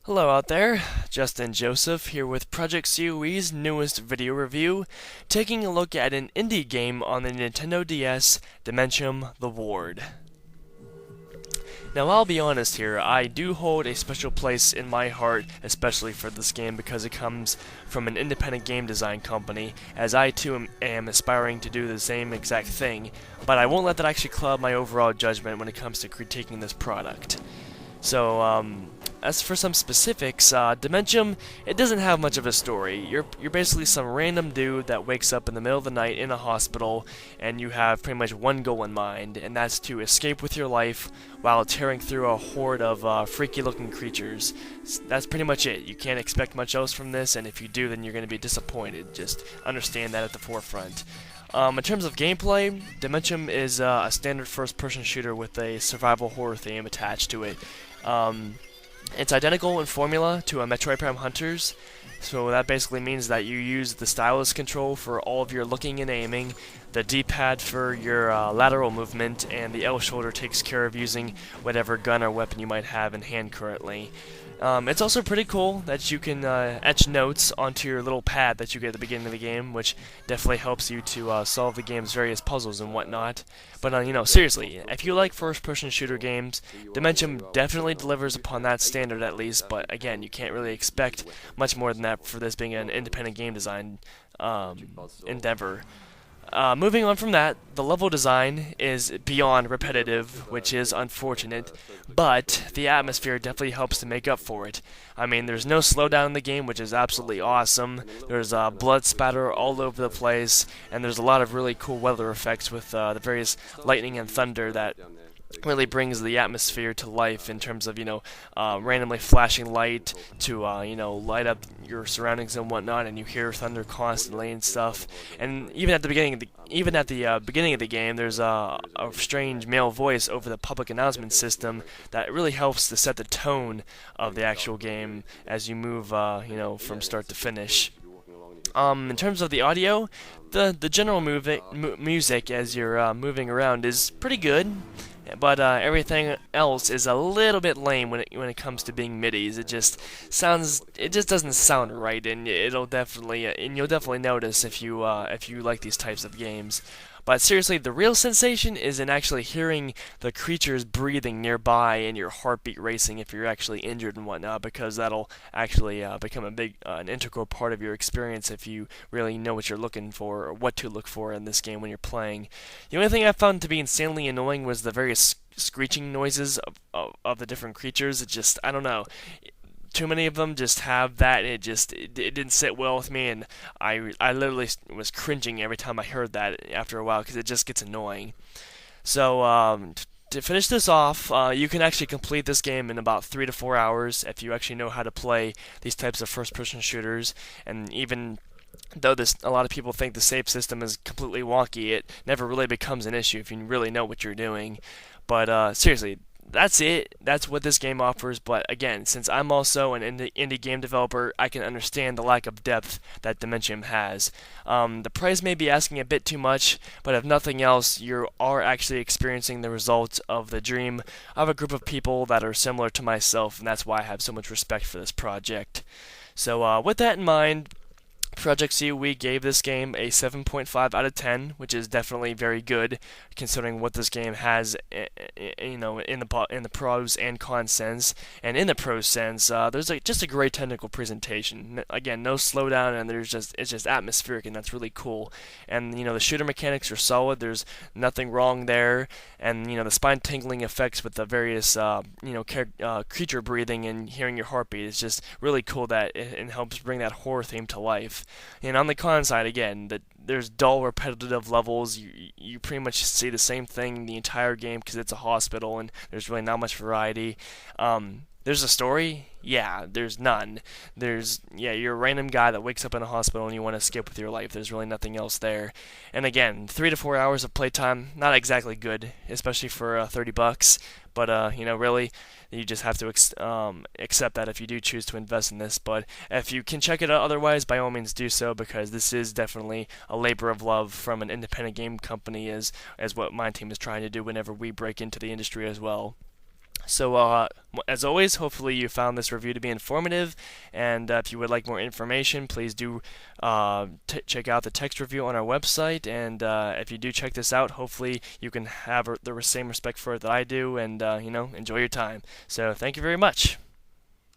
Hello out there, Justin Joseph here with Project COE's newest video review, taking a look at an indie game on the Nintendo DS, Dementium the Ward. Now I'll be honest here, I do hold a special place in my heart, especially for this game because it comes from an independent game design company, as I too am aspiring to do the same exact thing, but I won't let that actually cloud my overall judgment when it comes to critiquing this product. So, as for some specifics, Dementium, it doesn't have much of a story. You're basically some random dude that wakes up in the middle of the night in a hospital, and you have pretty much one goal in mind, and that's to escape with your life while tearing through a horde of freaky-looking creatures. That's pretty much it. You can't expect much else from this, and if you do, then you're going to be disappointed. Just understand that at the forefront. In terms of gameplay, Dementium is a standard first-person shooter with a survival horror theme attached to it. It's identical in formula to a Metroid Prime Hunters, so that basically means that you use the stylus control for all of your looking and aiming, the D-pad for your lateral movement, and the L shoulder takes care of using whatever gun or weapon you might have in hand currently. It's also pretty cool that you can etch notes onto your little pad that you get at the beginning of the game, which definitely helps you to solve the game's various puzzles and whatnot. But, seriously, if you like first-person shooter games, Dementium definitely delivers upon that standard at least, but again, you can't really expect much more than that for this being an independent game design endeavor. Moving on from that, the level design is beyond repetitive, which is unfortunate, but the atmosphere definitely helps to make up for it. I mean, there's no slowdown in the game, which is absolutely awesome. There's blood spatter all over the place, and there's a lot of really cool weather effects with the various lightning and thunder that really brings the atmosphere to life in terms of randomly flashing light to light up your surroundings and whatnot, and you hear thunder constantly and stuff. And even at the beginning of the game, there's a strange male voice over the public announcement system that really helps to set the tone of the actual game as you move from start to finish. In terms of the audio, the general music as you're moving around is pretty good, but everything else is a little bit lame when it comes to being midis. It just doesn't sound right, and you'll definitely notice if you like these types of games. But seriously, the real sensation is in actually hearing the creatures breathing nearby and your heartbeat racing if you're actually injured and whatnot, because that'll actually become an integral part of your experience if you really know what you're looking for or what to look for in this game when you're playing. The only thing I found to be insanely annoying was the various screeching noises of the different creatures. I don't know, too many of them just have that, and it didn't sit well with me, and I literally was cringing every time I heard that after a while because it just gets annoying. So to finish this off, you can actually complete this game in about 3 to 4 hours if you actually know how to play these types of first-person shooters, and even though a lot of people think the save system is completely wonky, it never really becomes an issue if you really know what you're doing. But seriously, that's it. That's what this game offers. But again, since I'm also an indie game developer, I can understand the lack of depth that Dementium has. The price may be asking a bit too much, but if nothing else, you are actually experiencing the results of the dream of a group of people that are similar to myself, and that's why I have so much respect for this project. So with that in mind, Project COE gave this game a 7.5 out of 10, which is definitely very good considering what this game has, in the pros and cons sense. And in the pros sense, there's just a great technical presentation. Again, no slowdown, and it's just atmospheric, and that's really cool. And the shooter mechanics are solid. There's nothing wrong there, and the spine tingling effects with the various creature breathing and hearing your heartbeat is just really cool. That it helps bring that horror theme to life. And on the con side, again, there's dull, repetitive levels. You pretty much see the same thing the entire game because it's a hospital and there's really not much variety. There's a story? Yeah, there's none. You're a random guy that wakes up in a hospital and you want to escape with your life. There's really nothing else there. And again, 3 to 4 hours of playtime, not exactly good, especially for $30. But really, you just have to accept that if you do choose to invest in this. But if you can check it out otherwise, by all means do so, because this is definitely a labor of love from an independent game company, as what my team is trying to do whenever we break into the industry as well. So, as always, hopefully you found this review to be informative, and if you would like more information, please do check out the text review on our website, and if you do check this out, hopefully you can have the same respect for it that I do, and, enjoy your time. So, thank you very much.